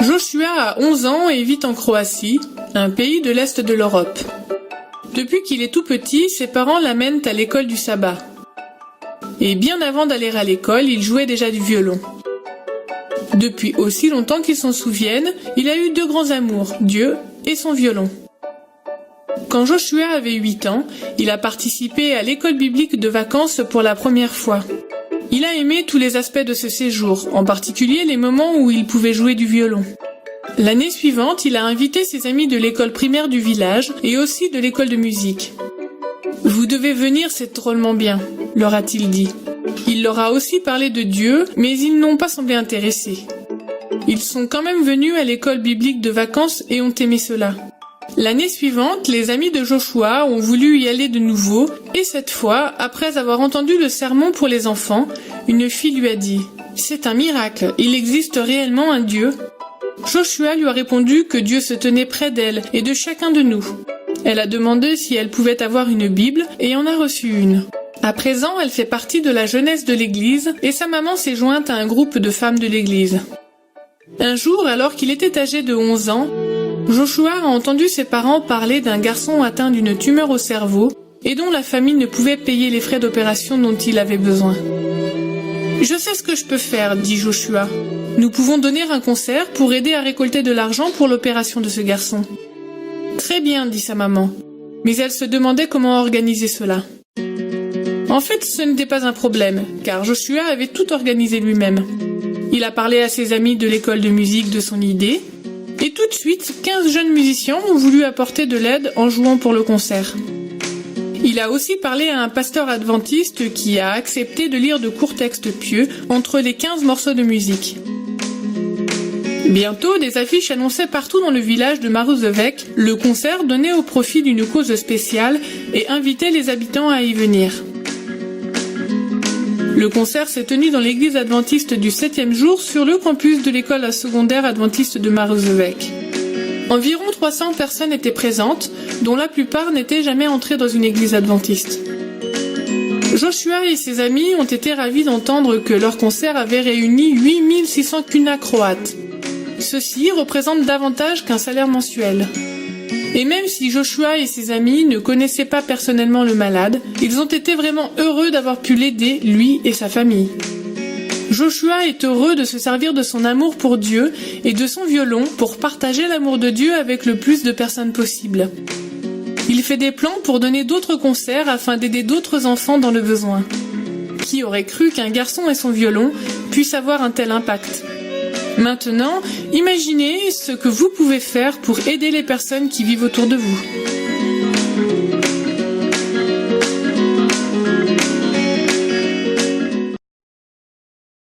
Joshua a 11 ans et vit en Croatie, un pays de l'Est de l'Europe. Depuis qu'il est tout petit, ses parents l'amènent à l'école du sabbat. Et bien avant d'aller à l'école, il jouait déjà du violon. Depuis aussi longtemps qu'il s'en souvienne, il a eu deux grands amours, Dieu et son violon. Quand Joshua avait 8 ans, il a participé à l'école biblique de vacances pour la première fois. Il a aimé tous les aspects de ce séjour, en particulier les moments où il pouvait jouer du violon. L'année suivante, il a invité ses amis de l'école primaire du village et aussi de l'école de musique. « Vous devez venir, c'est drôlement bien », leur a-t-il dit. Il leur a aussi parlé de Dieu, mais ils n'ont pas semblé intéressés. Ils sont quand même venus à l'école biblique de vacances et ont aimé cela. L'année suivante, les amis de Joshua ont voulu y aller de nouveau, et cette fois, après avoir entendu le sermon pour les enfants, une fille lui a dit « C'est un miracle, il existe réellement un Dieu ?» Joshua lui a répondu que Dieu se tenait près d'elle et de chacun de nous. Elle a demandé si elle pouvait avoir une Bible et en a reçu une. À présent, elle fait partie de la jeunesse de l'église et sa maman s'est jointe à un groupe de femmes de l'église. Un jour, alors qu'il était âgé de 11 ans, Joshua a entendu ses parents parler d'un garçon atteint d'une tumeur au cerveau et dont la famille ne pouvait payer les frais d'opération dont il avait besoin. « Je sais ce que je peux faire, dit Joshua. Nous pouvons donner un concert pour aider à récolter de l'argent pour l'opération de ce garçon. » Très bien, dit sa maman, mais elle se demandait comment organiser cela. En fait, ce n'était pas un problème, car Joshua avait tout organisé lui-même. Il a parlé à ses amis de l'école de musique de son idée, et tout de suite, 15 jeunes musiciens ont voulu apporter de l'aide en jouant pour le concert. Il a aussi parlé à un pasteur adventiste qui a accepté de lire de courts textes pieux entre les 15 morceaux de musique. Bientôt, des affiches annonçaient partout dans le village de Maruzovec le concert donné au profit d'une cause spéciale et invitaient les habitants à y venir. Le concert s'est tenu dans l'église adventiste du 7e jour sur le campus de l'école secondaire adventiste de Maruzovec. Environ 300 personnes étaient présentes, dont la plupart n'étaient jamais entrées dans une église adventiste. Joshua et ses amis ont été ravis d'entendre que leur concert avait réuni 8600 kuna croates. Ceci représente davantage qu'un salaire mensuel. Et même si Joshua et ses amis ne connaissaient pas personnellement le malade, ils ont été vraiment heureux d'avoir pu l'aider, lui et sa famille. Joshua est heureux de se servir de son amour pour Dieu et de son violon pour partager l'amour de Dieu avec le plus de personnes possible. Il fait des plans pour donner d'autres concerts afin d'aider d'autres enfants dans le besoin. Qui aurait cru qu'un garçon et son violon puissent avoir un tel impact ? Maintenant, imaginez ce que vous pouvez faire pour aider les personnes qui vivent autour de vous.